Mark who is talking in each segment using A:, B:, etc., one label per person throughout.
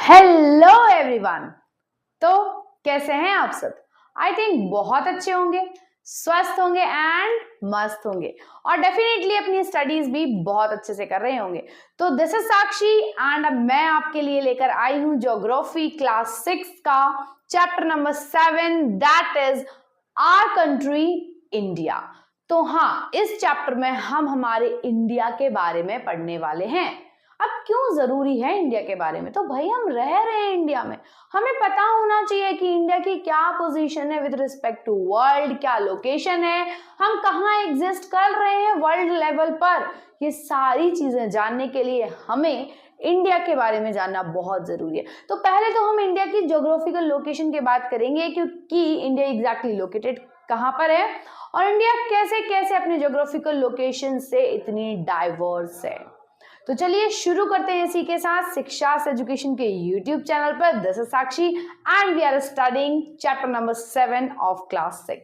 A: Hello everyone. तो कैसे हैं आप सब? आई थिंक बहुत अच्छे होंगे, स्वस्थ होंगे एंड मस्त होंगे और डेफिनेटली अपनी स्टडीज भी बहुत अच्छे से कर रहे होंगे। तो दिस इज साक्षी एंड अब मैं आपके लिए लेकर आई हूं ज्योग्राफी क्लास 6 का chapter number 7 that is our country India. तो हाँ, इस चैप्टर में हम हमारे इंडिया के बारे में पढ़ने वाले हैं। अब क्यों जरूरी है इंडिया के बारे में? तो भाई हम रह रहे हैं इंडिया में, हमें पता होना चाहिए कि इंडिया की क्या पोजीशन है विद रिस्पेक्ट टू वर्ल्ड, क्या लोकेशन है, हम कहाँ एग्जिस्ट कर रहे हैं वर्ल्ड लेवल पर। ये सारी चीजें जानने के लिए हमें इंडिया के बारे में जानना बहुत जरूरी है। तो पहले तो हम इंडिया की ज्योग्राफिकल लोकेशन की बात करेंगे क्योंकि इंडिया एग्जैक्टली लोकेटेड कहाँ पर है और इंडिया कैसे कैसे अपने ज्योग्राफिकल लोकेशन से इतनी डाइवर्स है। तो चलिए शुरू करते हैं इसी के साथ शिक्षा एजुकेशन के यूट्यूब चैनल पर। This is Sakshi and we are studying chapter number 7 of class 6.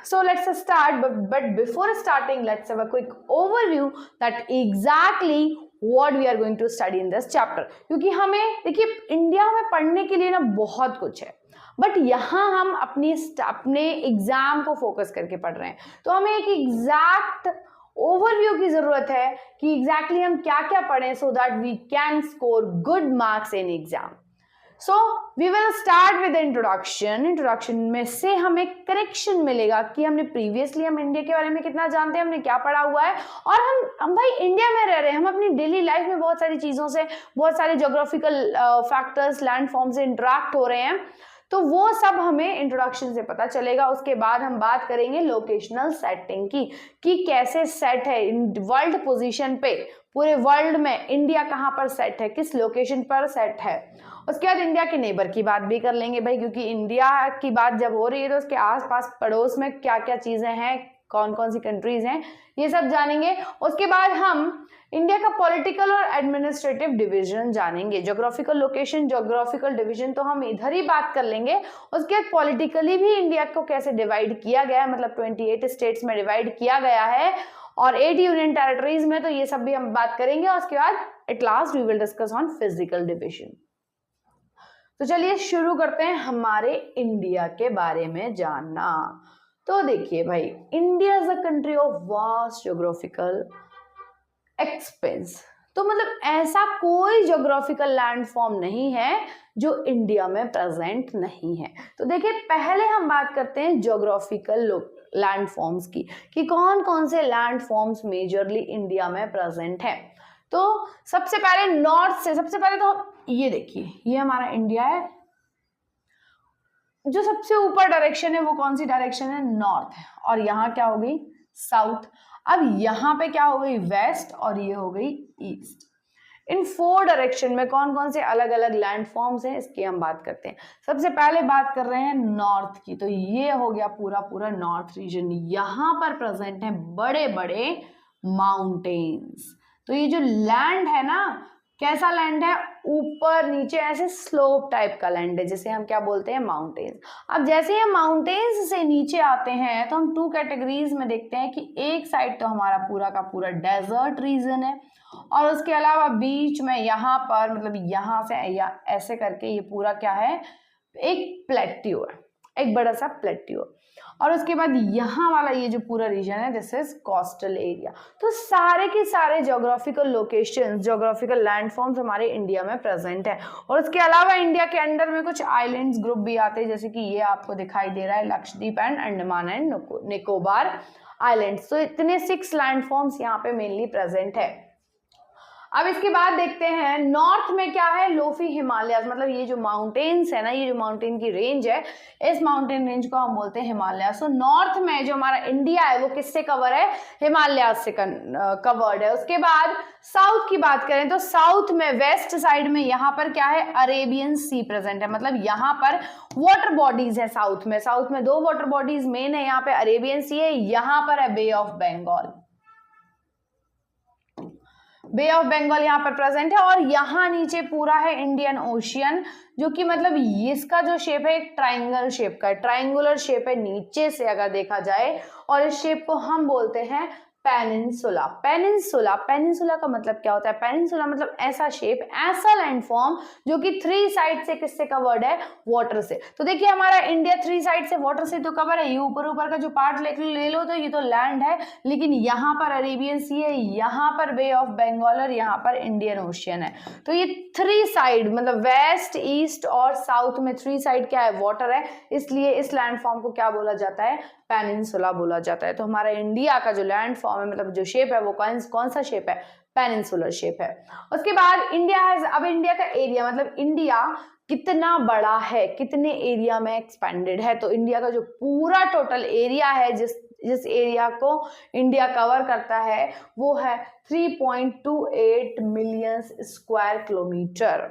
A: So let's start, but before starting let's have a quick overview that exactly what we are going to study in this chapter. क्योंकि हमें देखिए India में पढ़ने के लिए ना बहुत कुछ है, बट यहाँ हम अपने एग्जाम को फोकस करके पढ़ रहे हैं, तो हमें एक एग्जैक्ट ओवरव्यू की जरूरत है कि एग्जैक्टली हम क्या क्या पढ़ें so that we can score good marks in exam. So we will start with introduction में से हमें करेक्शन मिलेगा कि हमने प्रीवियसली हम इंडिया के बारे में कितना जानते हैं, हमने क्या पढ़ा हुआ है और हम भाई इंडिया में रह रहे हैं, हम अपनी डेली लाइफ में बहुत सारी चीजों से, बहुत सारे ज्योग्राफिकल फैक्टर्स, लैंडफॉर्म से इंटरेक्ट हो रहे हैं, तो वो सब हमें इंट्रोडक्शन से पता चलेगा. उसके बाद हम बात करेंगे लोकेशनल सेटिंग की कि कैसे सेट है वर्ल्ड पोजीशन पे, पूरे वर्ल्ड में इंडिया कहाँ पर सेट है, किस लोकेशन पर सेट है. उसके बाद इंडिया के नेबर की बात भी कर लेंगे भाई, क्योंकि इंडिया की बात जब हो रही है तो उसके आसपास पड़ोस में क्या क्या चीजें हैं, कौन कौन सी कंट्रीज हैं, ये सब जानेंगे. उसके बाद हम इंडिया का पॉलिटिकल और एडमिनिस्ट्रेटिव डिवीजन जानेंगे. ज्योग्राफिकल लोकेशन, ज्योग्राफिकल डिवीजन तो हम इधर ही बात कर लेंगे. उसके बाद पॉलिटिकली भी इंडिया को कैसे डिवाइड किया गया है, मतलब 28 स्टेट्स में डिवाइड किया गया है और 8 यूनियन टेरिटरीज में, तो ये सब भी हम बात करेंगे. और उसके बाद at last we will discuss on physical division. तो चलिए शुरू करते हैं हमारे इंडिया के बारे में जानना. तो देखिए भाई, India is a country of vast geographical expense. तो मतलब ऐसा कोई ज्योग्राफिकल लैंडफॉर्म नहीं है जो इंडिया में प्रेजेंट नहीं है. तो देखिए पहले हम बात करते हैं ज्योग्राफिकल लैंडफॉर्म्स की कि कौन कौन से लैंडफॉर्म्स मेजरली इंडिया में प्रेजेंट है. तो सबसे पहले नॉर्थ से, सबसे पहले तो ये देखिए, ये हमारा इंडिया है. जो सबसे ऊपर डायरेक्शन है वो कौन सी डायरेक्शन है? नॉर्थ है. और यहाँ क्या हो गई? साउथ. अब यहाँ पे क्या हो गई? वेस्ट. और ये हो गई ईस्ट. इन 4 डायरेक्शन में कौन कौन से अलग अलग लैंडफॉर्म्स हैं इसकी हम बात करते हैं. सबसे पहले बात कर रहे हैं नॉर्थ की. तो ये हो गया पूरा पूरा नॉर्थ रीजन. यहाँ पर प्रेजेंट है बड़े बड़े माउंटेन्स. तो ये जो लैंड है ना, कैसा लैंड है? ऊपर नीचे ऐसे स्लोप टाइप का लैंड है, जिसे हम क्या बोलते हैं? माउंटेन्स. अब जैसे हम माउंटेन्स से नीचे आते हैं तो हम 2 कैटेगरीज में देखते हैं कि एक साइड तो हमारा पूरा का पूरा डेजर्ट रीजन है और उसके अलावा बीच में यहाँ पर, मतलब यहाँ से या ऐसे करके ये पूरा क्या है? एक प्लेट्यू है, एक बड़ा सा प्लेट्यू. और उसके बाद यहाँ वाला ये जो पूरा रीजन है दिस इज कोस्टल एरिया. तो सारे के सारे ज्योग्राफिकल लोकेशंस, ज्योग्राफिकल लैंडफॉर्म्स हमारे इंडिया में प्रेजेंट है. और उसके अलावा इंडिया के अंडर में कुछ आइलैंड्स ग्रुप भी आते हैं, जैसे कि ये आपको दिखाई दे रहा है Lakshadweep and Andaman and Nicobar islands. तो इतने 6 लैंडफॉर्म्स यहाँ पे मेनली प्रेजेंट है. अब इसके बाद देखते हैं नॉर्थ में क्या है? लोफी हिमालय, मतलब ये जो माउंटेन्स है ना, ये जो माउंटेन की रेंज है, इस माउंटेन रेंज को हम बोलते हैं हिमालय. सो नॉर्थ में जो हमारा इंडिया है वो किससे कवर है? हिमालय से कवर्ड है. उसके बाद साउथ की बात करें तो साउथ में वेस्ट साइड में यहाँ पर क्या है? अरेबियन सी प्रेजेंट है. मतलब यहाँ पर वाटर बॉडीज है साउथ में. साउथ में 2 वाटर बॉडीज मेन है, यहाँ पे अरेबियन सी है, यहाँ पर है bay of Bengal. Bay of Bengal यहाँ पर प्रेजेंट है. और यहाँ नीचे पूरा है इंडियन ओशियन, जो कि मतलब इसका जो शेप है एक ट्राइंगल शेप का है, ट्राइंगुलर शेप है नीचे से अगर देखा जाए, और इस शेप को हम बोलते हैं पेनिनसुला। पेनिनसुला, पेनिनसुला का मतलब क्या होता है? पेनिनसुला मतलब ऐसा शेप, ऐसा लैंडफॉर्म जो कि 3 साइड से किससे कवर्ड है? वाटर से। तो देखिए हमारा इंडिया 3 साइड से वाटर से तो कवर है। ये ऊपर ऊपर का जो पार्ट ले लो तो ये तो लैंड है, लेकिन यहाँ पर अरेबियन सी है, यहाँ पर बे ऑफ बंगाल और यहाँ पर इंडियन ओशियन है। तो ये 3 साइड मतलब वेस्ट, ईस्ट और साउथ में 3 साइड क्या है? वाटर है। इसलिए इस लैंडफॉर्म को क्या बोला जाता है? पेनिनसुला बोला जाता है। तो हमारा इंडिया का जो लैंड फॉर्म है, मतलब जो शेप है, वो कौन सा शेप है? पेनिनसुलर शेप है। उसके बाद इंडिया है, अब इंडिया का एरिया मतलब इंडिया कितना बड़ा है, कितने एरिया में एक्सपेंडेड है। तो इंडिया का जो पूरा टोटल एरिया है, जिस एरिया को इंडिया कवर करता है, वो है 3.28 मिलियन स्क्वायर किलोमीटर।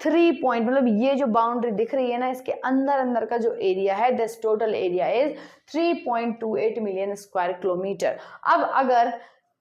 A: 3 पॉइंट मतलब ये जो बाउंड्री दिख रही है ना, इसके अंदर अंदर का जो एरिया है, this total area is 3.28 million square kilometre. अब अगर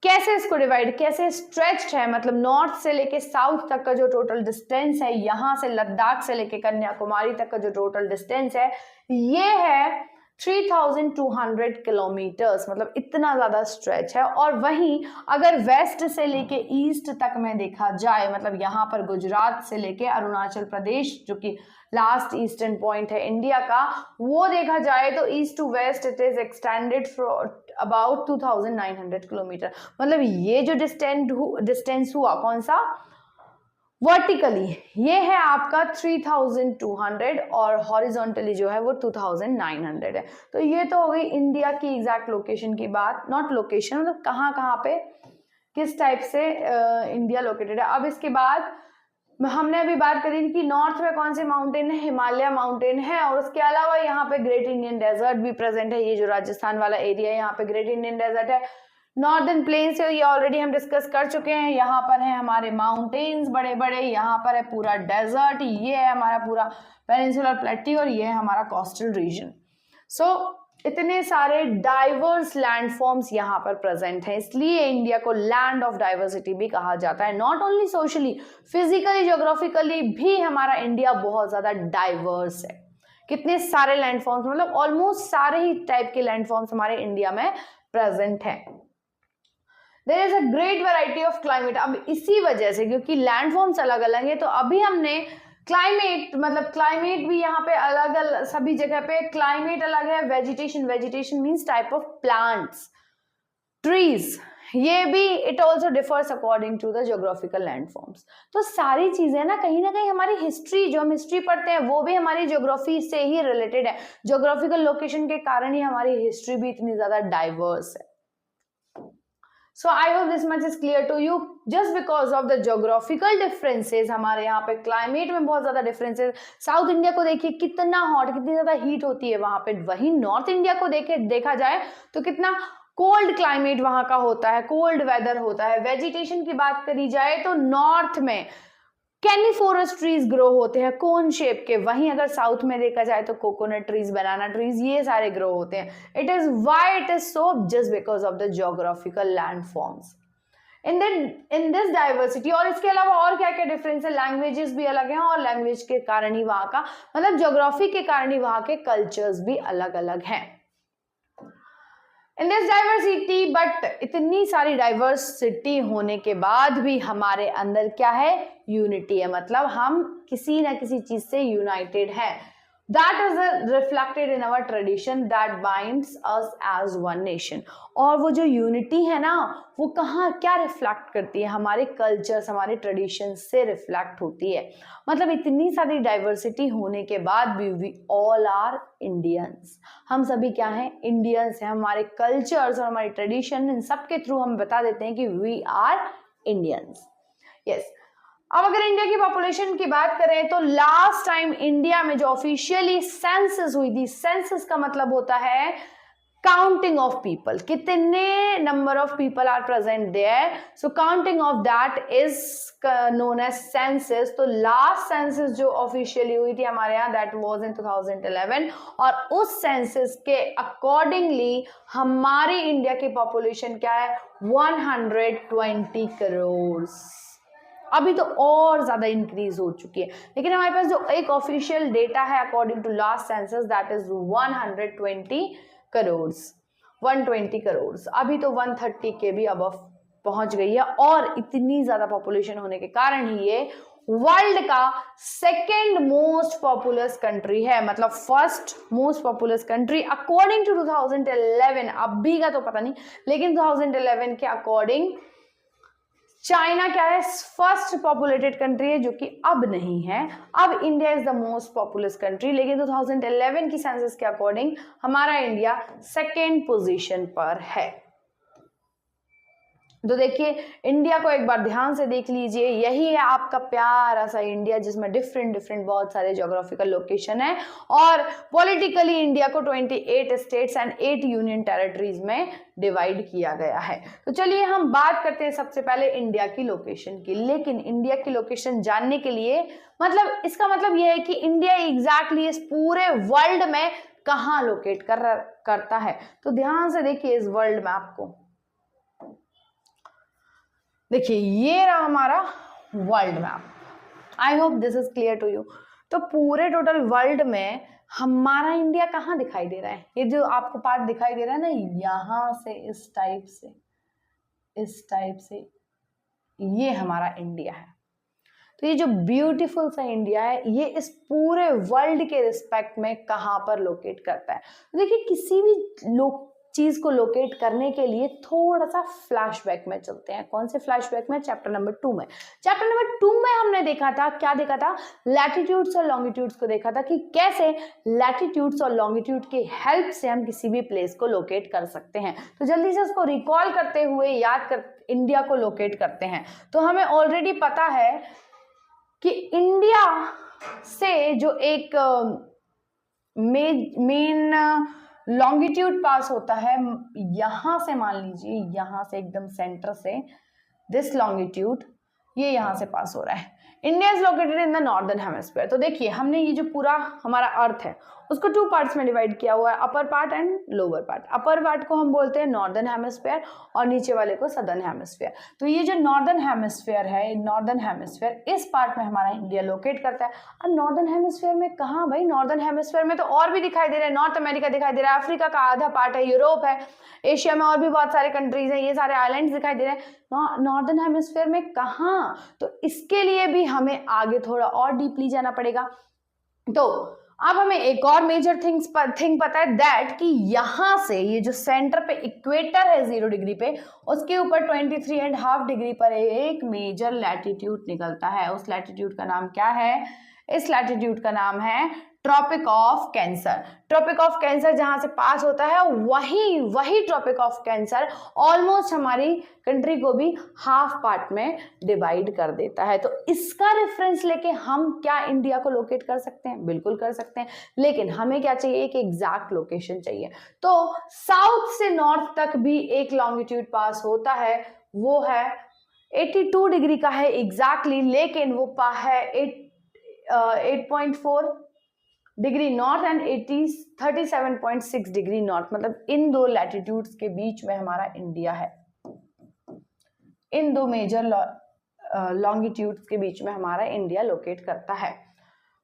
A: कैसे इसको डिवाइड, कैसे स्ट्रेच्ड है, मतलब नॉर्थ से लेके साउथ तक का जो टोटल डिस्टेंस है, यहां से लद्दाख से लेके कन्याकुमारी तक का जो टोटल डिस्टेंस है, ये है 3200 किलोमीटर्स, मतलब इतना ज्यादा स्ट्रेच है। और वहीं अगर वेस्ट से लेके ईस्ट तक में देखा जाए, मतलब यहाँ पर गुजरात से लेके अरुणाचल प्रदेश जो कि लास्ट ईस्टर्न पॉइंट है इंडिया का, वो देखा जाए तो east to west it is extended about 2900 kilometre. मतलब ये जो डिस्टेंस हुआ कौन सा? वर्टिकली ये है आपका 3200 और हॉरिजॉन्टली जो है वो 2900 है। तो ये तो हो गई इंडिया की एग्जैक्ट लोकेशन की बात, नॉट लोकेशन मतलब कहाँ पे किस टाइप से इंडिया लोकेटेड है। अब इसके बाद हमने अभी बात करी थी कि नॉर्थ में कौन से माउंटेन है? हिमालय माउंटेन है। और उसके अलावा यहाँ पे ग्रेट इंडियन डेजर्ट भी प्रेजेंट है। ये जो राजस्थान वाला एरिया है, यहाँ पे ग्रेट इंडियन डेजर्ट है। नॉर्दर्न प्लेन्स है, ये ऑलरेडी हम डिस्कस कर चुके हैं। यहाँ पर है हमारे माउंटेन्स बड़े बड़े, यहाँ पर है पूरा डेजर्ट, ये है हमारा पूरा पेनिनसुलर प्लेट्यू और ये है हमारा कोस्टल रीजन। सो इतने सारे डाइवर्स लैंडफॉर्म्स यहाँ पर प्रेजेंट हैं, इसलिए इंडिया को लैंड ऑफ डाइवर्सिटी भी कहा जाता है। Not only socially, physically, geographically भी हमारा इंडिया बहुत ज्यादा डाइवर्स है। कितने सारे लैंडफॉर्म्स, मतलब ऑलमोस्ट सारे ही टाइप के लैंडफॉर्म्स हमारे इंडिया में प्रेजेंट है। There is a great variety of climate. अब इसी वजह से क्योंकि लैंडफॉर्म्स अलग अलग है, तो अभी हमने क्लाइमेट मतलब क्लाइमेट भी यहाँ पे अलग अलग, सभी जगह पे क्लाइमेट अलग है। Vegetation means type of plants, trees, ये भी it also differs according to the geographical landforms. तो सारी चीजें ना कहीं हमारी हिस्ट्री, जो हम हिस्ट्री पढ़ते हैं वो भी हमारी ज्योग्राफी से ही रिलेटेड है। ज्योग्राफिकल लोकेशन के कारण ही हमारी हिस्ट्री भी इतनी ज्यादा डाइवर्स है। So I hope this much is clear to you. Just because of the geographical differences, हमारे यहाँ पे क्लाइमेट में बहुत ज्यादा डिफरेंसेस। साउथ इंडिया को देखिए कितना हॉट, कितनी ज्यादा हीट होती है वहां पे। वहीं नॉर्थ इंडिया को देखा जाए तो कितना कोल्ड क्लाइमेट वहां का होता है, कोल्ड वेदर होता है। वेजिटेशन की बात करी जाए तो नॉर्थ में कैनिफोरस ट्रीज ग्रो होते हैं कोन शेप के, वहीं अगर साउथ में देखा जाए तो कोकोनट ट्रीज, बनाना ट्रीज, ये सारे ग्रो होते हैं। It is why it is so, just because of the geographical landforms in this diversity. और इसके अलावा और क्या क्या डिफरेंस है? लैंग्वेजेस भी अलग हैं और लैंग्वेज के कारण ही वहां का मतलब ज्योग्राफी के कारण ही वहां के कल्चर्स भी अलग अलग हैं। इन दिस डाइवर्सिटी, बट इतनी सारी डाइवर्सिटी होने के बाद भी हमारे अंदर क्या है? यूनिटी है, मतलब हम किसी ना किसी चीज से यूनाइटेड हैं। That is reflected in our tradition that binds us as one nation. और वो जो यूनिटी है ना, वो कहाँ क्या रिफ्लेक्ट करती है? हमारे कल्चर्स, हमारे ट्रेडिशन से रिफ्लेक्ट होती है। मतलब इतनी सारी डाइवर्सिटी होने के बाद भी वी ऑल आर इंडियंस। हम सभी क्या हैं? इंडियंस हैं। हमारे कल्चर्स और हमारे ट्रेडिशन, इन सब के थ्रू हम बता देते हैं कि वी आर इंडियंस। यस। अब अगर इंडिया की पॉपुलेशन की बात करें तो लास्ट टाइम इंडिया में जो ऑफिशियली सेंसस हुई थी, सेंसस का मतलब होता है काउंटिंग ऑफ पीपल, कितने number of people are present there, so counting of that is known as census. तो लास्ट सेंसस जो ऑफिशियली हुई थी हमारे यहाँ, दैट वाज इन 2011, और उस सेंसस के अकॉर्डिंगली हमारी इंडिया की पॉपुलेशन क्या है? 120 करोड़। अभी तो और ज्यादा इंक्रीज हो चुकी है, लेकिन हमारे पास जो एक ऑफिशियल डेटा है according to last census, that is 120 crore. 120 crore, अभी तो 130 के भी अब पहुंच गई है। और इतनी ज्यादा पॉपुलेशन होने के कारण ही ये वर्ल्ड का सेकेंड मोस्ट पॉपुलस कंट्री है, मतलब first most populous country according to 2011। अभी का तो पता नहीं, लेकिन 2011 के अकॉर्डिंग चाइना क्या है, फर्स्ट पॉपुलेटेड कंट्री है, जो कि अब नहीं है। अब India is the most populous country, लेकिन 2011 की सेंसस के अकॉर्डिंग हमारा इंडिया सेकेंड पोजीशन पर है। तो देखिए इंडिया को एक बार ध्यान से देख लीजिए, यही है आपका प्यारा सा इंडिया, जिसमें डिफरेंट डिफरेंट बहुत सारे ज्योग्राफिकल लोकेशन है। और पॉलिटिकली इंडिया को 28 स्टेट्स एंड 8 यूनियन टेरिटरीज में डिवाइड किया गया है। तो चलिए हम बात करते हैं सबसे पहले इंडिया की लोकेशन की। लेकिन इंडिया की लोकेशन जानने के लिए मतलब इसका मतलब यह है कि इंडिया एग्जैक्टली इस पूरे वर्ल्ड में कहाँ लोकेट करता है। तो ध्यान से देखिए इस वर्ल्ड मैप को, देखिए ये रहा हमारा world map. I hope this is clear to you. तो पूरे टोटल वर्ल्ड में हमारा इंडिया कहाँ दिखाई दे रहा है, ये जो आपको पार्ट दिखाई दे रहा है ना, यहां से इस टाइप से ये हमारा इंडिया है। तो ये जो ब्यूटीफुल सा इंडिया है, ये इस पूरे वर्ल्ड के रिस्पेक्ट में कहां पर लोकेट करता है। देखिए किसी भी चीज को लोकेट करने के लिए थोड़ा सा फ्लैशबैक में चलते हैं। कौन से फ्लैशबैक में? चैप्टर नंबर 2 में। चैप्टर नंबर 2 में हमने देखा था, क्या देखा था? लैटिट्यूड्स और लॉन्गिट्यूड्स को देखा था कि कैसे लैटिट्यूड्स और लॉन्गिट्यूड की हेल्प से हम किसी भी प्लेस को लोकेट कर सकते हैं। तो जल्दी से उसको रिकॉल करते हुए याद कर इंडिया को लोकेट करते हैं। तो हमें ऑलरेडी पता है कि इंडिया से जो एक मेन लॉन्गिट्यूड पास होता है, यहां से मान लीजिए, यहां से एकदम सेंटर से दिस लॉन्गिट्यूड ये यहां से पास हो रहा है। India is located in the northern hemisphere. तो देखिए हमने ये जो पूरा हमारा अर्थ है उसको 2 पार्ट्स में डिवाइड किया हुआ है, upper part and lower part. Upper part को हम बोलते हैं नॉर्दर्न हेमिस्फीयर और नीचे वाले को सदर्न हेमिस्फीयर। तो ये जो नॉर्दर्न हेमिस्फीयर है, नॉर्दर्न हेमिस्फीयर इस पार्ट में हमारा इंडिया लोकेट करता है। और नॉर्दर्न हेमिस्फीयर में कहाँ भाई? नॉर्दर्न हेमिस्फीयर में तो और भी दिखाई दे रहा है, नॉर्थ अमेरिका दिखाई दे रहा है, अफ्रीका का आधा पार्ट है, यूरोप है, एशिया में और भी बहुत सारे कंट्रीज हैं, ये सारे आइलैंड्स दिखाई दे रहे हैं। नॉर्दर्न हेमिस्फीयर में कहाँ? तो इसके लिए भी हमें आगे थोड़ा और डीपली जाना पड़ेगा। तो अब हमें एक और मेजर थिंग पता है, दैट कि यहां से ये जो सेंटर पे इक्वेटर है 0 डिग्री पे, उसके ऊपर 23.5 डिग्री पर एक मेजर लैटिट्यूड निकलता है। उस लैटिट्यूड का नाम क्या है? इस लैटिट्यूड का नाम है tropic of cancer. Tropic of cancer जहां से पास होता है, वही ट्रॉपिक ऑफ कैंसर ऑलमोस्ट हमारी कंट्री को भी हाफ पार्ट में डिवाइड कर देता है। तो इसका रेफरेंस लेके हम क्या इंडिया को लोकेट कर सकते हैं? बिल्कुल कर सकते हैं, लेकिन हमें क्या चाहिए? एक एग्जैक्ट लोकेशन चाहिए। तो साउथ से नॉर्थ तक भी एक लॉन्गिट्यूड पास होता है, वो है 82 डिग्री का है एग्जैक्टली, लेकिन वो है 8.4 degree north and 37.6 degree north. मतलब इन 2 लैटिट्यूड्स के बीच में हमारा इंडिया है। इन 2 मेजर लॉन्गिट्यूड्स के बीच में हमारा इंडिया लोकेट करता है।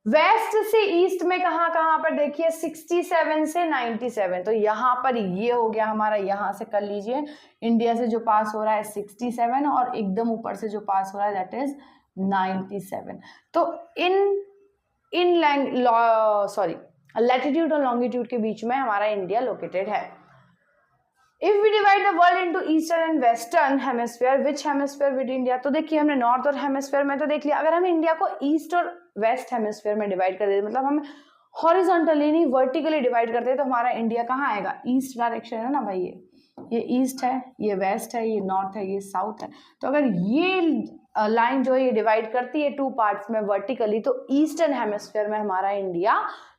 A: वेस्ट से ईस्ट में कहां पर देखिए 67 से 97। तो यहां पर ये हो गया हमारा, यहां से कर लीजिए, इंडिया से जो पास हो रहा है 67 और एकदम ऊपर से जो पास हो रहा है दैट इज 97। तो लैटिट्यूड और लॉन्गिट्यूड के बीच में हमारा इंडिया लोकेटेड है। If we divide the world into eastern and western hemisphere, which hemisphere with India? तो देखिए हमने नॉर्थ और हेमिस्फीयर में तो देख लिया। अगर हम इंडिया को ईस्ट और वेस्ट हेमिस्फीयर में डिवाइड कर देते, मतलब हम हॉरिजॉन्टली नहीं वर्टिकली डिवाइड करते, तो हमारा इंडिया कहाँ आएगा? ईस्ट डायरेक्शन है ना भाई, ये ईस्ट है, ये वेस्ट है, ये नॉर्थ है, ये साउथ है। तो अगर ये लाइन जो है ये डिवाइड करती है 2 पार्ट्स में वर्टिकली, तो ईस्टर्न हेमिस्फीयर में हमारा इंडिया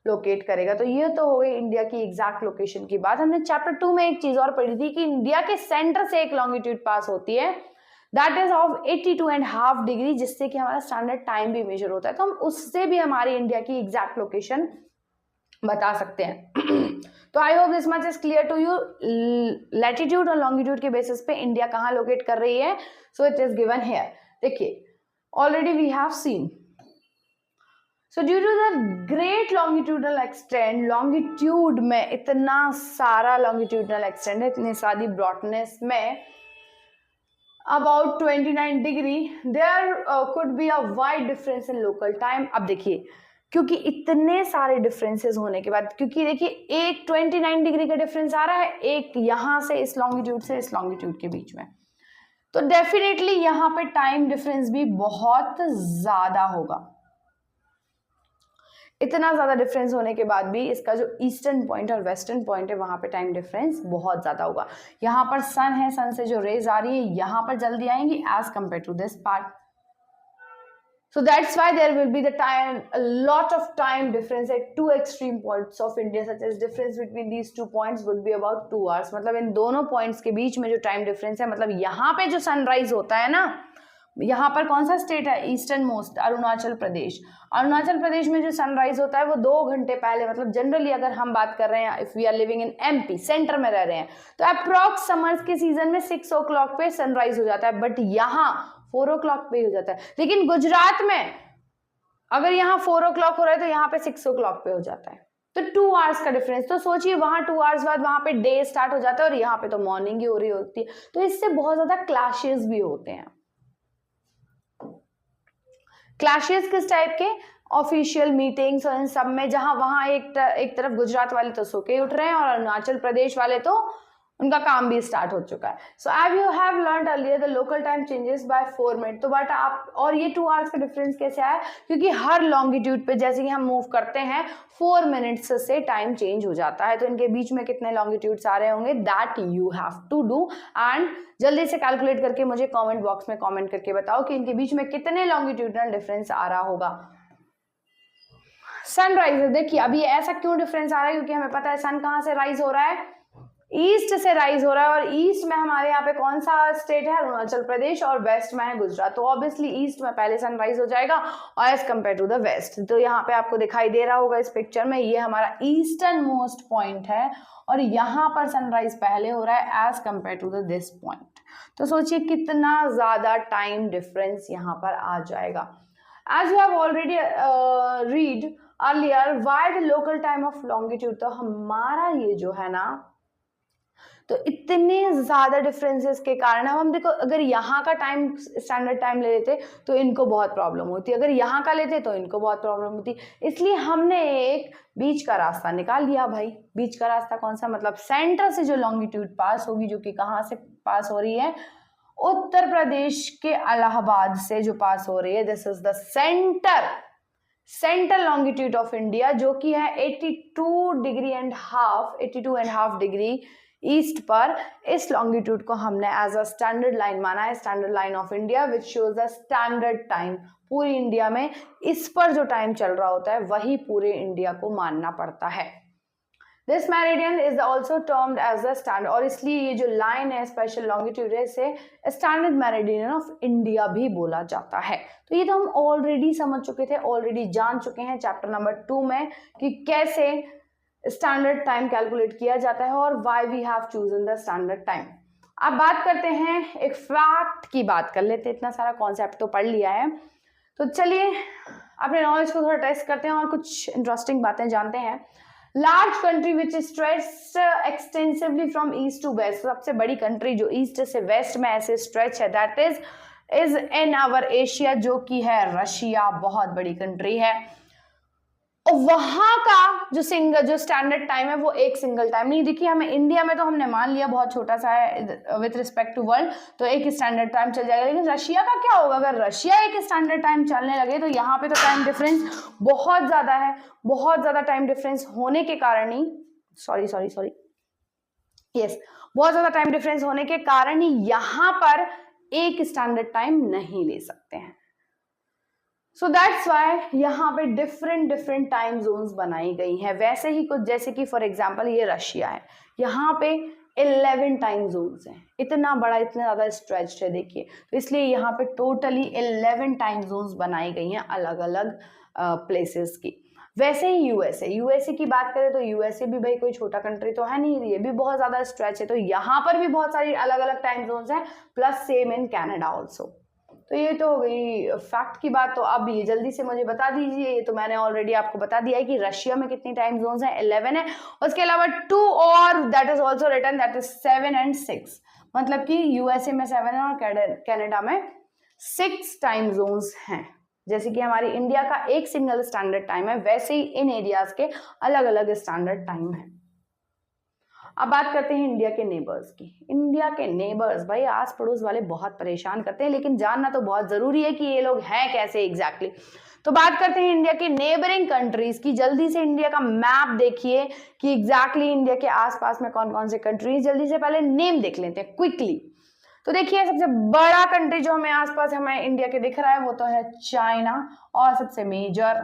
A: लोकेट करेगा। तो ये तो हो गई इंडिया की एग्जैक्ट लोकेशन की बात। हमने चैप्टर 2 में एक चीज और पढ़ी थी कि इंडिया के सेंटर से एक लॉन्गिट्यूड पास होती है, दैट इज ऑफ 82.5 डिग्री, जिससे कि हमारा स्टैंडर्ड टाइम भी मेजर होता है। तो हम उससे भी हमारी इंडिया की एग्जैक्ट लोकेशन बता सकते हैं। तो I hope this much is clear to you. Latitude और लॉन्गिट्यूड के बेसिस पे इंडिया कहाँ लोकेट कर रही है? So it is given here. देखिए already we have seen so due to the great longitudinal extend, longitude में इतना सारा लॉन्गिट्यूडनल एक्सटेंड है, इतनी सारी ब्रॉडनेस में about 29 degree, there could be a wide difference in local time. अब देखिए, क्योंकि इतने सारे डिफरेंसेस होने के बाद, क्योंकि देखिए एक 29 डिग्री का डिफरेंस आ रहा है, एक यहाँ से इस लॉन्गिट्यूड से इस लॉन्गिट्यूड के बीच में, तो डेफिनेटली यहाँ पे टाइम डिफरेंस भी बहुत ज्यादा होगा। इतना ज्यादा डिफरेंस होने के बाद भी इसका जो ईस्टर्न पॉइंट और वेस्टर्न पॉइंट है वहां पे टाइम डिफरेंस बहुत ज्यादा होगा। यहाँ पर सन है, सन से जो रेज आ रही है यहाँ पर जल्दी आएंगी as compare to this part. So that's why there will be a lot of time difference at two extreme points of India, such as difference between these 2 points would be about 2 hours. मतलब इन दोनों points के बीच में जो time difference है, मतलब यहाँ पे जो सनराइज होता है ना, यहाँ पर कौन सा स्टेट है, ईस्टर्न मोस्ट अरुणाचल प्रदेश। अरुणाचल प्रदेश में जो सनराइज होता है वो 2 घंटे पहले, मतलब जनरली अगर हम बात कर रहे हैं, if we are living in MP, centre में रह रहे हैं, तो अप्रॉक्स समर्स के सीजन में 6 o'clock पे सनराइज हो जाता है, बट यहाँ 4 o'clock पे हो जाता है। लेकिन गुजरात में अगर यहाँ 4 o'clock हो रहा है तो यहाँ पे 6 o'clock पे हो जाता है, तो 2 hours का डिफरेंस। तो सोचिए वहां 2 hours बाद वहां पे डे स्टार्ट हो जाता है और यहाँ पे तो मॉर्निंग ही हो रही होती है, तो इससे बहुत ज्यादा क्लैशेस भी होते हैं। क्लैशेस किस टाइप के, ऑफिशियल मीटिंग्स और इन सब में, जहां वहां एक तरफ गुजरात वाले तो सो के उठ रहे हैं और अरुणाचल प्रदेश वाले तो उनका काम भी स्टार्ट हो चुका है। So as you have learned earlier the local time changes by 4 minute. तो बट आप, और ये 2 hours का डिफरेंस कैसे आया, क्योंकि हर लॉन्गिट्यूड पे जैसे कि हम मूव करते हैं 4 मिनट्स से टाइम चेंज हो जाता है। तो इनके बीच में कितने लॉन्गिट्यूड्स आ रहे होंगे, that you have to do, and जल्दी से कैलकुलेट करके मुझे कमेंट बॉक्स में कमेंट करके बताओ कि इनके बीच में कितने लॉन्गिट्यूडनल डिफरेंस आ रहा होगा। सनराइज, देखिए अभी ऐसा क्यों डिफरेंस आ रहा है, क्योंकि हमें पता है सन कहाँ से राइज हो रहा है, ईस्ट से राइज हो रहा है, और ईस्ट में हमारे यहाँ पे कौन सा स्टेट है, अरुणाचल प्रदेश, और वेस्ट में है गुजरात। तो ऑब्वियसली ईस्ट में पहले सनराइज हो जाएगा और as compare to the west. तो यहाँ पे आपको दिखाई दे रहा होगा इस पिक्चर में, ये हमारा ईस्टर्न मोस्ट पॉइंट है और यहाँ पर सनराइज पहले हो रहा है as compare to the this point. तो सोचिए कितना ज्यादा टाइम डिफरेंस यहाँ पर आ जाएगा। As you have already read earlier why the local time of longitude, तो हमारा ये जो है ना, तो इतने ज्यादा डिफरेंसेस के कारण, अब हम देखो अगर यहाँ का टाइम स्टैंडर्ड टाइम ले लेते तो इनको बहुत प्रॉब्लम होती, अगर यहाँ का लेते तो इनको बहुत प्रॉब्लम होती, इसलिए हमने एक बीच का रास्ता निकाल दिया भाई। बीच का रास्ता कौन सा, मतलब सेंटर से जो लॉन्गिट्यूड पास होगी, जो कि कहाँ से पास हो रही है, उत्तर प्रदेश के इलाहाबाद से जो पास हो रही है, this is the centre longitude of India, जो कि है 82.5 डिग्री ईस्ट पर। इस लॉन्गिट्यूड को हमने एज अ स्टैंडर्ड लाइन माना है, standard line of India which shows the standard time. पूरी इंडिया में इस पर जो टाइम चल रहा होता है वही पूरे इंडिया को मानना पड़ता है। This meridian is also termed as the standard, और इसलिए ये जो लाइन है स्पेशल लॉन्गिट्यूड है, इसे स्टैंडर्ड मेरिडियन ऑफ इंडिया भी बोला जाता है। तो ये तो हम ऑलरेडी समझ चुके थे, ऑलरेडी जान चुके हैं चैप्टर नंबर 2 में कि कैसे स्टैंडर्ड टाइम कैलकुलेट किया जाता है और why we have chosen the standard time. अब बात करते हैं, एक फैक्ट की बात कर लेते हैं, इतना सारा कॉन्सेप्ट तो पढ़ लिया है, तो चलिए अपने नॉलेज को थोड़ा टेस्ट करते हैं और कुछ इंटरेस्टिंग बातें जानते हैं। Large country which stretch extensively from east to west, सबसे बड़ी कंट्री जो ईस्ट से वेस्ट में ऐसे स्ट्रेच है, that is in our Asia, जो कि है रशिया। बहुत बड़ी कंट्री है, और वहां का जो स्टैंडर्ड टाइम है वो एक सिंगल टाइम नहीं। देखिए हमें इंडिया में तो हमने मान लिया बहुत छोटा सा है विथ रिस्पेक्ट टू वर्ल्ड, तो एक स्टैंडर्ड टाइम चल जाएगा, लेकिन रशिया का क्या होगा, अगर रशिया एक स्टैंडर्ड टाइम चलने लगे तो यहाँ पे तो टाइम डिफरेंस बहुत ज्यादा है। बहुत ज्यादा टाइम डिफरेंस होने के कारण ही बहुत ज्यादा टाइम डिफरेंस होने के कारण ही यहाँ पर एक स्टैंडर्ड टाइम नहीं ले सकते हैं। सो दैट्स वाई यहाँ पे डिफरेंट टाइम जोन्स बनाई गई हैं। वैसे ही कुछ, जैसे कि फॉर एग्जांपल ये रशिया है, यहाँ पे 11 टाइम जोन्स हैं, इतना बड़ा, इतना ज्यादा स्ट्रेच्ड है देखिए, तो इसलिए यहाँ पे टोटली 11 टाइम जोन्स बनाई गई हैं अलग अलग प्लेसेस की। वैसे ही यूएसए की बात करें तो यूएसए भी भाई कोई छोटा कंट्री तो है नहीं, ये भी बहुत ज्यादा स्ट्रेच है, तो यहाँ पर भी बहुत सारी अलग अलग टाइम जोन्स हैं, plus same in Canada also. तो ये तो हो गई फैक्ट की बात। तो अब ये जल्दी से मुझे बता दीजिए, ये तो मैंने ऑलरेडी आपको बता दिया है कि रशिया में कितनी टाइम जोन्स हैं, 11 है। उसके अलावा 2 और that is also written, that is 7 and 6, मतलब कि यूएसए में 7 है और कनाडा में 6 टाइम जोन्स हैं। जैसे कि हमारी इंडिया का एक सिंगल स्टैंडर्ड टाइम है, वैसे ही इन एरियाज के अलग अलग स्टैंडर्ड टाइम है। अब बात करते हैं इंडिया के नेबर्स की। इंडिया के नेबर्स भाई आस पड़ोस वाले बहुत परेशान करते हैं, लेकिन जानना तो बहुत जरूरी है कि ये लोग हैं कैसे एग्जैक्टली। तो बात करते हैं इंडिया के नेबरिंग कंट्रीज की। जल्दी से इंडिया का मैप देखिए कि एग्जैक्टली इंडिया के आसपास में कौन कौन से कंट्रीज, जल्दी से पहले नेम देख लेते हैं क्विकली। तो देखिए सबसे बड़ा कंट्री जो हमें आसपास हमें इंडिया के दिख रहा है वो तो है चाइना, और सबसे मेजर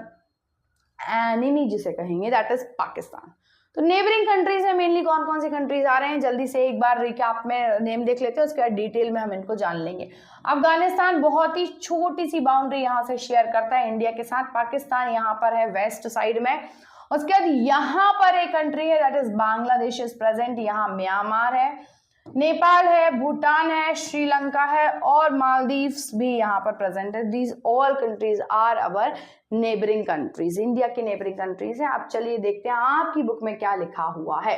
A: एनिमी जिसे कहेंगे दैट इज पाकिस्तान। तो नेबरिंग कंट्रीज में मेनली कौन कौन से कंट्रीज आ रहे हैं, जल्दी से एक बार रिकैप में नेम देख लेते हैं, उसके बाद डिटेल में हम इनको जान लेंगे। अफगानिस्तान बहुत ही छोटी सी बाउंड्री यहाँ से शेयर करता है इंडिया के साथ। पाकिस्तान यहाँ पर है वेस्ट साइड में। उसके बाद यहाँ पर एक कंट्री है that is Bangladesh is present, यहाँ म्यांमार है, नेपाल है, भूटान है, श्रीलंका है और मालदीव्स भी यहाँ पर प्रेजेंट है। These all countries are our neighbouring countries, India की नेबरिंग कंट्रीज हैं। अब चलिए देखते हैं आपकी बुक में क्या लिखा हुआ है।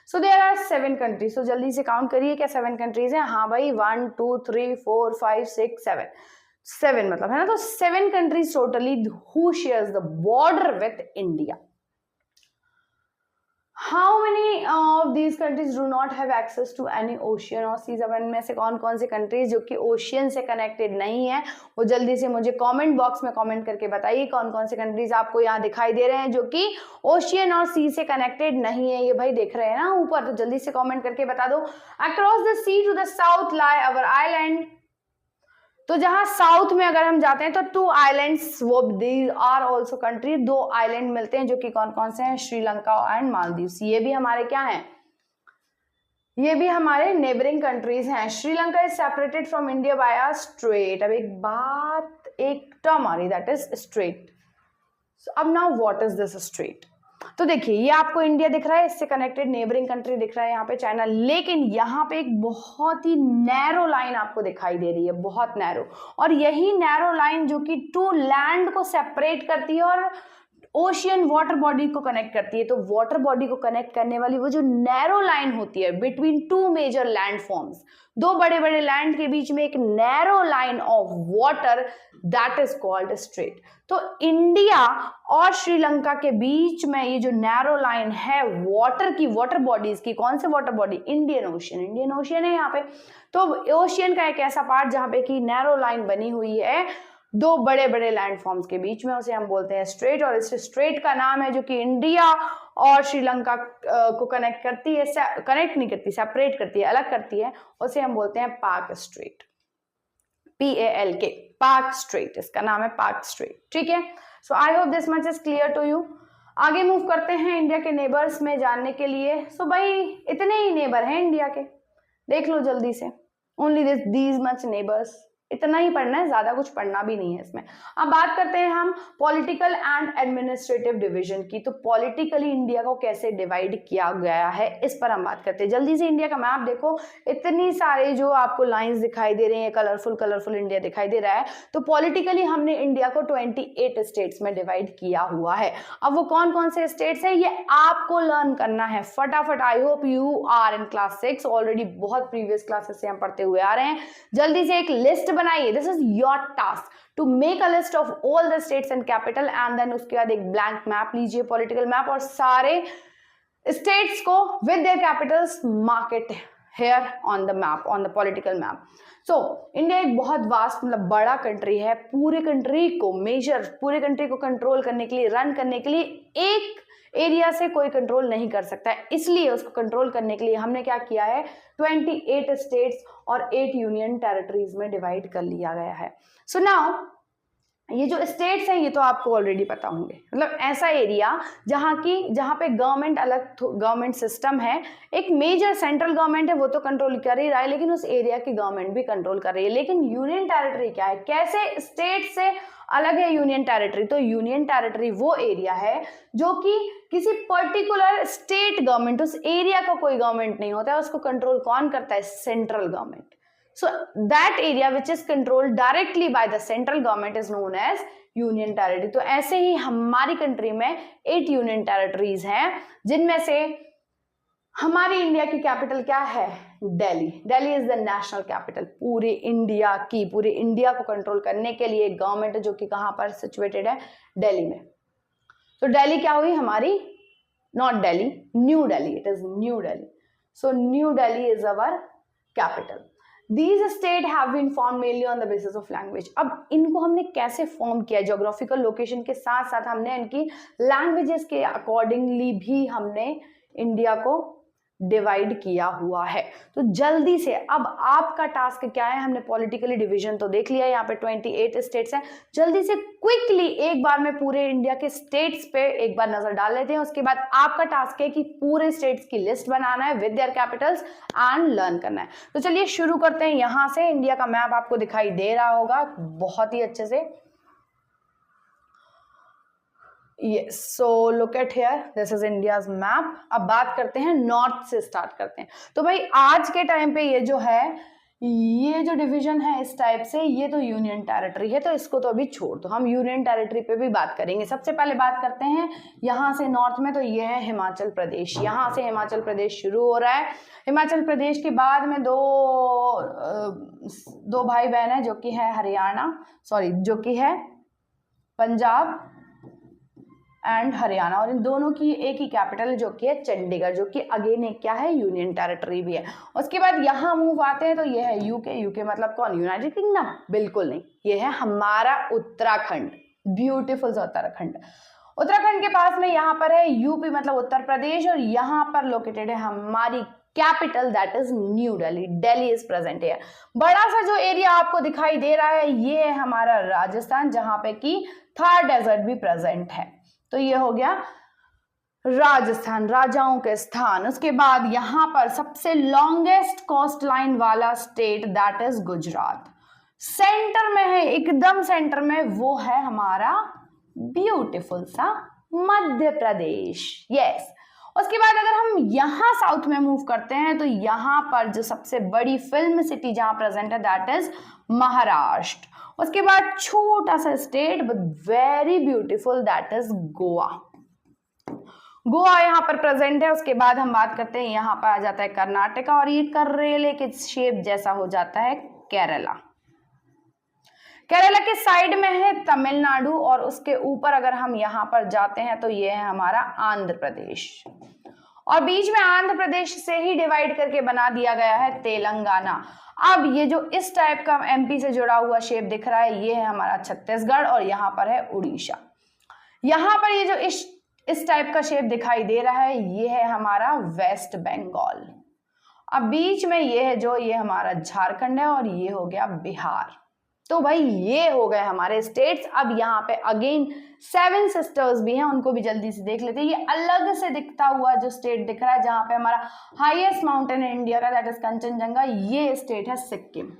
A: So there are 7 countries. तो जल्दी से काउंट करिए क्या 7 कंट्रीज हैं। हाँ भाई 1 2 3 4 5 6 7 मतलब है ना। तो 7 countries totally who shares the border with India. How many of these countries do not have access to any ocean or seas? अब इनमें से कौन कौन से कंट्रीज जो कि ओशियन से कनेक्टेड नहीं है वो जल्दी से मुझे कमेंट बॉक्स में कमेंट करके बताइए कौन कौन से कंट्रीज आपको यहाँ दिखाई दे रहे हैं जो कि ओशियन और सी से कनेक्टेड नहीं है। ये भाई देख रहे हैं ना ऊपर, तो जल्दी से कमेंट करके बता दो। Across the sea to the south lie our island. तो जहां साउथ में अगर हम जाते हैं तो 2 आइलैंड्स, वो these are also country, 2 island मिलते हैं जो कि कौन कौन से हैं, श्रीलंका एंड मालदीव्स। ये भी हमारे क्या हैं, ये भी हमारे नेबरिंग कंट्रीज हैं। Sri Lanka is separated from India by a straight. अब एक बात, एक टर्म आ रही दैट इज स्ट्रेट। अब now what is this straight. तो देखिए ये आपको इंडिया दिख रहा है, इससे कनेक्टेड नेबरिंग कंट्री दिख रहा है यहाँ पे चाइना, लेकिन यहाँ पे एक बहुत ही नैरो लाइन आपको दिखाई दे रही है, बहुत नैरो। और यही नैरो लाइन जो कि 2 लैंड को सेपरेट करती है और ओशियन वाटर बॉडी को कनेक्ट करती है। तो वाटर बॉडी को कनेक्ट करने वाली वो जो नैरो लाइन होती है बिटवीन 2 मेजर लैंड फॉर्म्स, 2 बड़े बड़े लैंड के बीच में एक narrow line of water, that is called straight. तो इंडिया और श्रीलंका के बीच में ये जो नैरो लाइन है वाटर की, वाटर बॉडीज की, कौन से water body, Indian ocean, Indian ocean है यहाँ पे। तो ओशियन का एक ऐसा पार्ट जहां पे की नैरो लाइन बनी हुई है 2 बड़े बड़े लैंड फॉर्म्स के बीच में, उसे हम बोलते हैं स्ट्रेट। और इस स्ट्रेट का नाम है जो कि इंडिया और श्रीलंका को कनेक्ट करती है, कनेक्ट नहीं करती, सेपरेट करती है, अलग करती है, उसे हम बोलते हैं पाक स्ट्रेट, PALK, पाक स्ट्रेट, इसका नाम है पाक स्ट्रेट। ठीक है, so I hope this much is clear to you. आगे मूव करते हैं इंडिया के नेबर्स में जानने के लिए। सो भाई इतने ही नेबर हैं इंडिया के, देख लो जल्दी से, ओनली दीज मच नेबर्स, इतना ही पढ़ना है, ज्यादा कुछ पढ़ना भी नहीं है इसमें। अब बात करते हैं हम पॉलिटिकल एंड एडमिनिस्ट्रेटिव डिवीजन की। तो पॉलिटिकली इंडिया को कैसे डिवाइड किया गया है इस पर हम बात करते हैं। जल्दी से इंडिया का मैप देखो, इतनी सारे जो आपको लाइंस दिखाई दे रही है, कलरफुल कलरफुल इंडिया दिखाई दे रहा है। तो पॉलिटिकली हमने इंडिया को 28 स्टेट्स में डिवाइड किया हुआ है। अब वो कौन कौन से स्टेट्स हैं ये आपको लर्न करना है फटाफट। I hope you are in class 6 already, बहुत प्रीवियस क्लासेस से हम पढ़ते हुए आ रहे हैं। जल्दी से एक लिस्ट बनाइए, this is your task to make a list of all the states and capital and then उसके बाद एक ब्लैंक मैप लीजिए, पॉलिटिकल मैप, और सारे स्टेट्स को with their capitals mark it here on the map, on the political map. So India एक बहुत vast, मतलब बड़ा कंट्री है। पूरे कंट्री को पूरे कंट्री को कंट्रोल करने के लिए, रन करने के लिए एक एरिया से कोई कंट्रोल नहीं कर सकता है, इसलिए उसको कंट्रोल करने के लिए हमने क्या किया है, 28 स्टेट्स और 8 यूनियन टेरिटरीज में डिवाइड कर लिया गया है। सो नाउ ये जो स्टेट्स हैं ये तो आपको ऑलरेडी पता होंगे, मतलब ऐसा एरिया जहाँ पे गवर्नमेंट अलग, गवर्नमेंट सिस्टम है, एक मेजर सेंट्रल गवर्नमेंट है वो तो कंट्रोल कर ही रहा है, लेकिन उस एरिया की गवर्नमेंट भी कंट्रोल कर रही है। लेकिन यूनियन टेरिटरी क्या है, कैसे स्टेट से अलग है यूनियन टेरिटरी। तो यूनियन टेरिटरी वो एरिया है जो कि किसी पर्टिकुलर स्टेट गवर्नमेंट, उस एरिया का कोई गवर्नमेंट नहीं होता है, उसको कंट्रोल कौन करता है, central government. So that area which is controlled directly by the central government is known as union territory. तो ऐसे ही हमारी कंट्री में 8 यूनियन टेरिटरीज हैं, जिनमें से हमारी इंडिया की कैपिटल क्या है? Delhi. Delhi is the national capital पूरे इंडिया की। पूरे इंडिया को कंट्रोल करने के लिए गवर्नमेंट है जो कि कहां पर सिचुएटेड है? दिल्ली में। तो दिल्ली क्या हुई हमारी? Not Delhi, new Delhi, it is new Delhi. So new Delhi is our capital. These states have been formed mainly on the basis of language। अब इनको हमने कैसे फॉर्म किया? ज्योग्राफिकल लोकेशन के साथ साथ हमने इनकी लैंग्वेजेस के अकॉर्डिंगली भी हमने इंडिया को डिवाइड किया हुआ है। तो जल्दी से अब आपका टास्क क्या है? हमने पॉलिटिकली डिवीजन तो देख लिया, यहाँ पे 28 स्टेट्स हैं। जल्दी से क्विकली एक बार में पूरे इंडिया के स्टेट्स पे एक बार नजर डाल लेते हैं। उसके बाद आपका टास्क है कि पूरे स्टेट्स की लिस्ट बनाना है with their Capitals and learn करना है। तो चलिए शुरू करते हैं। यहां से इंडिया का मैप आपको दिखाई दे रहा होगा बहुत ही अच्छे से। Yes, so look at here, this is India's map। अब बात करते हैं नॉर्थ से स्टार्ट करते हैं। तो भाई आज के टाइम पे ये जो है, ये जो डिवीजन है इस टाइप से, ये तो यूनियन टेरिटरी है, तो इसको तो अभी छोड़ दो, हम यूनियन टेरिटरी पे भी बात करेंगे। सबसे पहले बात करते हैं यहाँ से नॉर्थ में, तो ये है हिमाचल प्रदेश। यहाँ से हिमाचल प्रदेश शुरू हो रहा है। हिमाचल प्रदेश के बाद में दो भाई बहन है जो कि है हरियाणा, सॉरी जो कि है पंजाब एंड हरियाणा, और इन दोनों की एक ही कैपिटल जो कि है चंडीगढ़, जो कि अगेन एक क्या है? यूनियन टेरिटरी भी है। उसके बाद यहाँ मूव आते हैं तो ये है यूके। यूके मतलब कौन? United kingdom? बिल्कुल नहीं, ये है हमारा उत्तराखंड, ब्यूटीफुल उत्तराखंड। उत्तराखंड के पास में यहाँ पर है यूपी मतलब उत्तर प्रदेश, और यहाँ पर लोकेटेड है हमारी capital that is new Delhi. Delhi is present है। बड़ा सा जो एरिया आपको दिखाई दे रहा है ये है हमारा राजस्थान, जहां पे कि थार डेजर्ट भी प्रेजेंट है। तो ये हो गया राजस्थान, राजाओं के स्थान। उसके बाद यहां पर सबसे लॉन्गेस्ट कोस्ट लाइन वाला state that is Gujarat. Centre में है, एकदम सेंटर में, वो है हमारा ब्यूटीफुल सा मध्य प्रदेश। यस। उसके बाद अगर हम यहां साउथ में मूव करते हैं तो यहां पर जो सबसे बड़ी फिल्म सिटी जहां प्रेजेंट है दैट इज महाराष्ट्र। उसके बाद छोटा सा state but very beautiful that is Goa. Goa यहाँ पर प्रेजेंट है। उसके बाद हम बात करते हैं, यहाँ पर आ जाता है कर्नाटका, और ये करेले के शेप जैसा हो जाता है केरला। केरला के साइड में है तमिलनाडु, और उसके ऊपर अगर हम यहाँ पर जाते हैं तो ये है हमारा आंध्र प्रदेश, और बीच में आंध्र प्रदेश से ही डिवाइड करके बना दिया गया है तेलंगाना। अब ये जो इस टाइप का एमपी से जुड़ा हुआ शेप दिख रहा है ये है हमारा छत्तीसगढ़, और यहाँ पर है उड़ीसा। यहाँ पर ये जो इस टाइप का शेप दिखाई दे रहा है ये है हमारा वेस्ट बंगाल। अब बीच में ये है जो ये हमारा झारखंड है, और ये हो गया बिहार। तो भाई ये हो गए हमारे स्टेट्स। अब यहाँ पे अगेन 7 सिस्टर्स भी हैं, उनको भी जल्दी से देख लेते हैं। ये अलग से दिखता हुआ जो स्टेट दिख रहा है जहाँ पे हमारा हाईएस्ट माउंटेन है इंडिया का दैट इज कंचनजंगा, ये स्टेट है सिक्किम।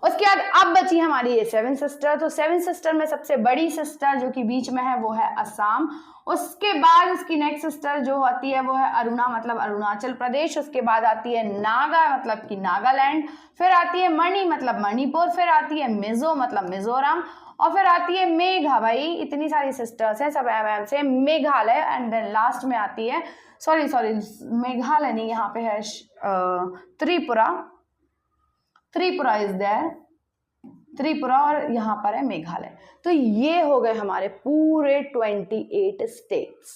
A: उसके बाद अब बची हमारी ये 7 सिस्टर। तो 7 सिस्टर में सबसे बड़ी सिस्टर जो कि बीच में है वो है असम। उसके बाद उसकी नेक्स्ट सिस्टर जो आती है वो है अरुणा मतलब अरुणाचल प्रदेश। उसके बाद आती है नागा मतलब कि नागालैंड, फिर आती है मणि मतलब मणिपुर, फिर आती है मिजो मतलब मिजोरम, और फिर आती है मेघा। भाई इतनी सारी सिस्टर्स हैं सब एम से, मेघालय, एंड देन लास्ट में आती है सॉरी मेघालय नहीं, यहाँ पे है त्रिपुरा। त्रिपुरा इज देयर, त्रिपुरा, और यहाँ पर है मेघालय। तो ये हो गए हमारे पूरे 28 स्टेट्स।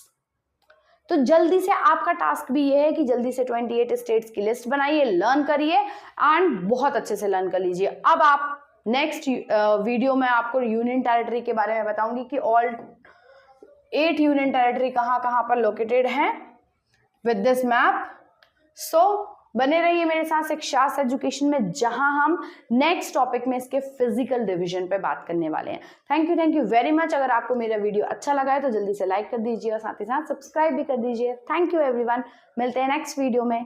A: तो जल्दी से आपका टास्क भी ये है कि जल्दी से 28 स्टेट्स की लिस्ट बनाइए, लर्न करिए एंड बहुत अच्छे से लर्न कर लीजिए। अब आप नेक्स्ट वीडियो में आपको यूनियन टेरिटरी के बारे में बताऊंगी कि ऑल 8 यूनियन टेरिटरी कहाँ कहाँ पर लोकेटेड हैं विद दिस मैप। सो बने रहिए मेरे साथ शिक्षास एजुकेशन में, जहां हम नेक्स्ट टॉपिक में इसके फिजिकल डिवीजन पे बात करने वाले हैं। Thank you very much. अगर आपको मेरा वीडियो अच्छा लगा है तो जल्दी से लाइक कर दीजिए और साथ ही साथ सब्सक्राइब भी कर दीजिए। थैंक यू एवरीवन, मिलते हैं नेक्स्ट वीडियो में।